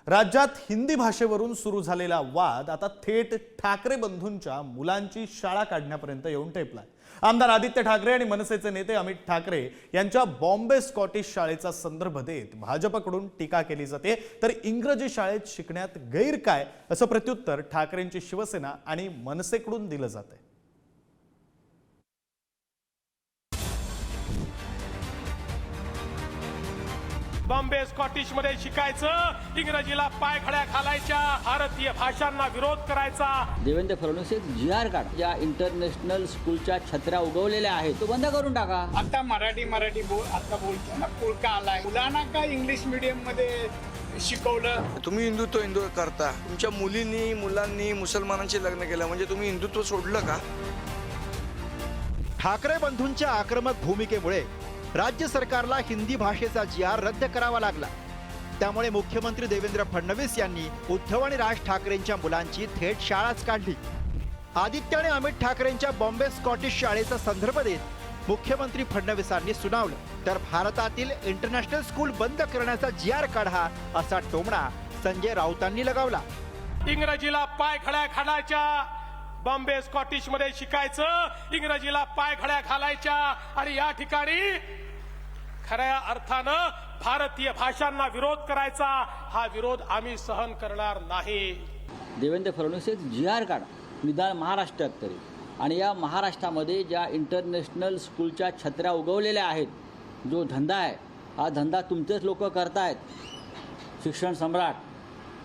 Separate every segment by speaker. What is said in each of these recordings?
Speaker 1: राज्यात हिंदी भाषेवरून सुरू झालेला वाद आता थेट ठाकरे बंधूंच्या मुलांची शाळा काढण्यापर्यंत येऊन टेपलाय। आमदार आदित्य ठाकरे आणि मनसेचे नेते अमित ठाकरे यांच्या बॉम्बे स्कॉटिश शाळेचा संदर्भ देत भाजपकडून टीका केली जाते, तर इंग्रजी शाळेत शिकण्यात गैर काय असं प्रत्युत्तर ठाकरेंची शिवसेना आणि मनसेकडून दिलं जातंय।
Speaker 2: बॉम्बे स्कॉटिश मध्ये शिकायचं, इंग्रजीला पाय खड्या घालायच्या, भारतीय भाषांना विरोध करायचा।
Speaker 3: देवेंद्र फडणवीस GR काढ, ज्या इंटरनॅशनल स्कूलच्या छत्र्या उगवलेल्या आहेत तो बंद करून टाका।
Speaker 4: आता मराठी बोल, आता बोलताना पुळका आलाय, मुलांना का इंग्लिश मीडियम मध्ये शिकवलं।
Speaker 5: तुम्ही हिंदुत्व करता, तुमच्या मुलांनी मुसलमानांची लग्न केलं म्हणजे तुम्ही हिंदुत्व सोडलं का?
Speaker 6: ठाकरे बंधूंच्या आक्रमक भूमिकेमुळे राज्य सरकारला हिंदी भाषेचा GR रद्द करावा लागला। त्यामुळे मुख्यमंत्री देवेंद्र फडणवीस यांनी उद्धव आणि राज ठाकरेंच्या मुलांची थेट शाळाच काढली। आदित्य आणि अमित ठाकरेंच्या बॉम्बे स्कॉटिश शाळेचा संदर्भ देत मुख्यमंत्री फडणवीसांनी सुनावलं, तर भारतातील इंटरनॅशनल स्कूल बंद करण्याचा GR काढा असा टोमणा संजय राऊतांनी लगावला।
Speaker 2: इंग्रजीला पाय खड्या घालायच्या, बॉम्बे स्कॉटिश मध्ये शिकायचं, इंग्रजीला पाय खड्या घालायच्या आणि या ठिकाणी खऱ्या अर्थानं भारतीय भाषांना विरोध करायचा। हा विरोध आम्ही सहन करणार नाही।
Speaker 3: देवेंद्र फडणवीस GR काढ, निदान महाराष्ट्रात तरी, आणि या महाराष्ट्रामध्ये ज्या इंटरनॅशनल स्कूलच्या छत्र्या उगवलेल्या आहेत, जो धंदा आहे हा धंदा तुमचेच लोक करतायत, शिक्षण सम्राट,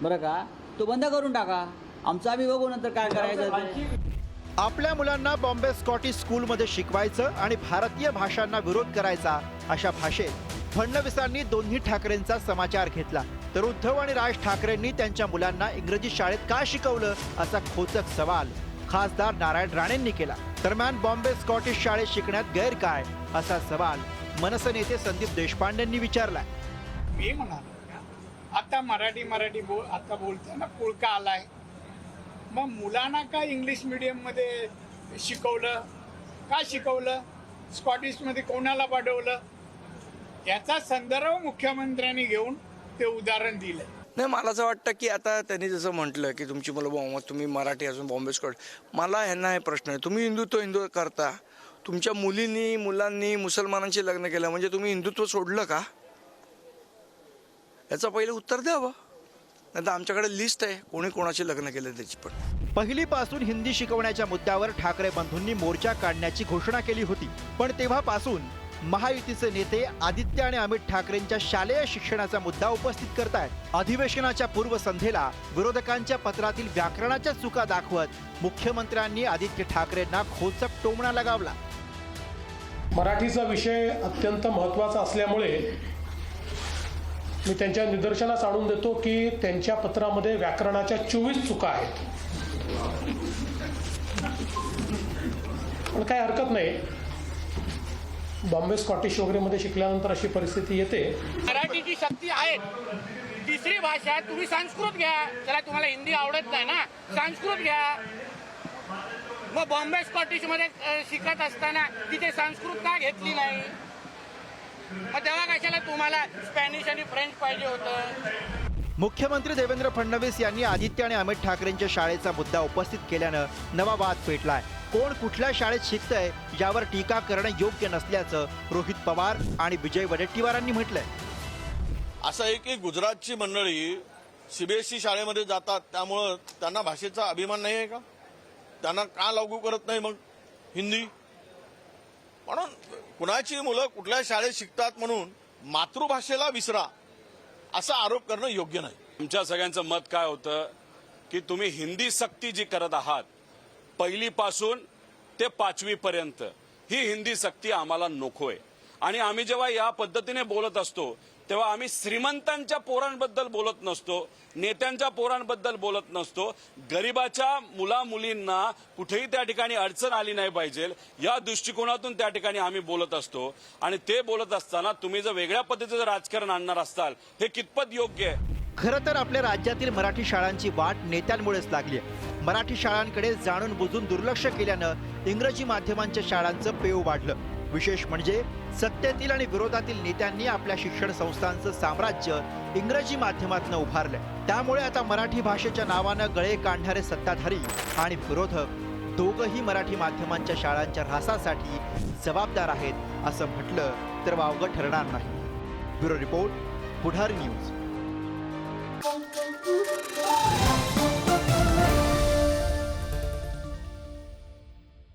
Speaker 3: बरं का, तो बंद करून टाका। आमचं आम्ही बघू नंतर काय करायचं।
Speaker 6: आपल्या मुलांना बॉम्बे स्कॉटिश स्कूलमध्ये शिकवायचं आणि भारतीय भाषांना विरोध करायचा अशा भाषेत फडणवीसांनी दोन्ही ठाकरेंचा समाचार घेतला, तर उद्धव आणि राज ठाकरेंनी त्यांच्या मुलांना इंग्रजी शाळेत का शिकवलं असा खोचक सवाल खासदार नारायण राणेंनी केला। दरम्यान बॉम्बे स्कॉटिश शाळेत शिकण्यात गैर काय असा सवाल मनसे नेते संदीप देशपांडेंनी विचारला।
Speaker 4: मी म्हणालो आता मराठी बोल, आता बोलताना पुळका आलाय, मग मुलांना का इंग्लिश मीडियम मध्ये शिकवलं, का शिकवलं, स्कॉटिश मध्ये कोणाला पाठवलं, याचा संदर्भ मुख्यमंत्र्यांनी घेऊन ते उदाहरण दिलं।
Speaker 5: नाही, मला असं वाटतं की आता त्यांनी जसं म्हटलं की तुमची मुलं तुम्ही मराठी असून बॉम्बे स्कॉट, मला ह्यांना हे प्रश्न आहे, तुम्ही हिंदुत्व करता, तुमच्या मुलांनी मुसलमानांची लग्न केलं म्हणजे तुम्ही हिंदुत्व सोडलं का? याचं पहिलं उत्तर द्यावं, नाही तर आमच्याकडे लिस्ट आहे कोणी कोणाचे लग्न केले त्याची। पण
Speaker 6: पहिलीपासून हिंदी शिकवण्याच्या मुद्द्यावर ठाकरे बंधूंनी मोर्चा काढण्याची घोषणा केली होती, पण तेव्हापासून महायुतीचे नेते आदित्य आणि अमित ठाकरेंच्या शालेय शिक्षणाचा मुद्दा उपस्थित करतायत। अधिवेशनाच्या पूर्वसंध्येला विरोधकांच्या पत्रातील व्याकरणाच्या चुका दाखवत मुख्यमंत्र्यांनी आदित्य ठाकरेंना खोचक टोमणा लगावला।
Speaker 2: मराठीचा विषय अत्यंत महत्त्वाचा असल्यामुळे मी त्यांच्या निदर्शनास आणून देतो की त्यांच्या पत्रामध्ये व्याकरणाच्या 24 चुका आहेत। पण काय हरकत नाही, बॉम्बे स्कॉटिश वगैरे मध्ये शिकल्यानंतर अशी परिस्थिती येते।
Speaker 4: मराठीची शक्ती आहे, तिसरी भाषा आहे, तुम्ही संस्कृत घ्या, त्याला तुम्हाला हिंदी आवडत नाही ना, संस्कृत घ्या। मग बॉम्बे स्कॉटिश मध्ये शिकत असताना तिथे संस्कृत का घेतली नाही? मग तेव्हा कशाला तुम्हाला स्पॅनिश आणि फ्रेंच पाहिजे होतं?
Speaker 6: मुख्यमंत्री देवेंद्र फडणवीस यांनी आदित्य आणि अमित ठाकरेंच्या शाळेचा मुद्दा उपस्थित केल्यानं नवा वाद पेटलाय। कोण कुठल्या शाळेत शिकतंय यावर टीका करणं योग्य नसल्याचं रोहित पवार आणि विजय वडेट्टीवारांनी म्हटलंय।
Speaker 7: असं आहे की गुजरातची मंडळी CBSE शाळेमध्ये जातात, त्यामुळं त्यांना भाषेचा अभिमान नाही आहे का? त्यांना का लागू करत नाही मग हिंदी? म्हणून कुणाची मुलं कुठल्या शाळेत शिकतात म्हणून मातृभाषेला विसरा असा आरोप करणं योग्य नाही।
Speaker 8: आमच्या सगळ्यांचं मत काय होतं की तुम्ही हिंदी सक्ती जी करत आहात, पहिलीपासून ते 5वी पर्यंत ही हिंदी सक्ती आम्हाला नकोय। आणि आम्ही जेव्हा या पद्धतीने बोलत असतो तेव्हा आम्ही श्रीमंतांच्या पोरांबद्दल बोलत नसतो, नेत्यांच्या पोरांबद्दल बोलत नसतो, गरिबाच्या मुला मुलींना कुठेही त्या ठिकाणी अडचण आली नाही पाहिजे या दृष्टिकोनातून त्या ठिकाणी आम्ही बोलत असतो। आणि ते बोलत असताना तुम्ही जर वेगळ्या पद्धतीचं राजकारण आणणार असाल हे कितपत योग्य आहे?
Speaker 6: खरं तर आपल्या राज्यातील मराठी शाळांची वाट नेत्यांमुळेच लागली आहे। मराठी शाळांकडे जाणून बुजून दुर्लक्ष केल्यानं इंग्रजी माध्यमांच्या शाळांचं पेव वाढलं। विशेष म्हणजे सत्तेतील आणि विरोधातील नेत्यांनी आपल्या शिक्षण संस्थांचं साम्राज्य इंग्रजी माध्यमातून उभारलंय. त्यामुळे आता मराठी भाषेच्या नावानं गळे काढणारे सत्ताधारी आणि विरोधक दोघंही मराठी माध्यमांच्या शाळांच्या ऱ्हासासाठी जबाबदार आहेत असं म्हटलं तर वावगं ठरणार नाही. ब्युरो रिपोर्ट, पुढारी न्यूज.